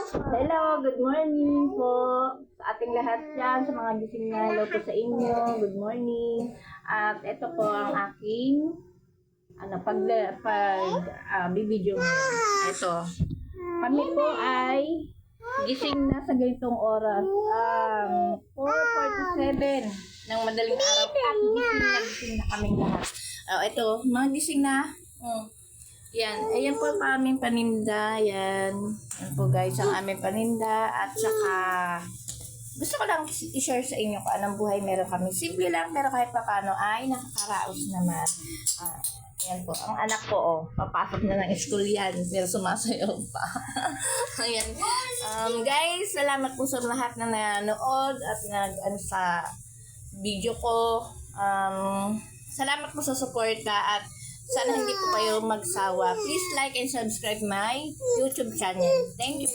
Hello, good morning po sa ating lahat dyan, sa mga gising na hello po sa inyo. Good morning. At ito po ang aking bibidyo ngayon. Ito. Kami po ay gising na sa ganitong oras. 4:47 ng madaling araw. At gising na kaming lahat. Ito, mga gising na. Yan. Ayan po ang aming paninda. Yan. Yan po guys, ang aming paninda. At saka, gusto ko lang i-share sa inyo kung anong buhay meron kami. Simple lang, pero kahit pa paano ay nakakaraos naman. Yan po. Ang anak ko, papasok na ng school yan. Pero sumasayaw pa. Ayan. Guys, salamat po sa lahat na nanood at sa video ko. Salamat po sa suporta at sana hindi po kayo magsawa. Please like and subscribe my YouTube channel. Thank you.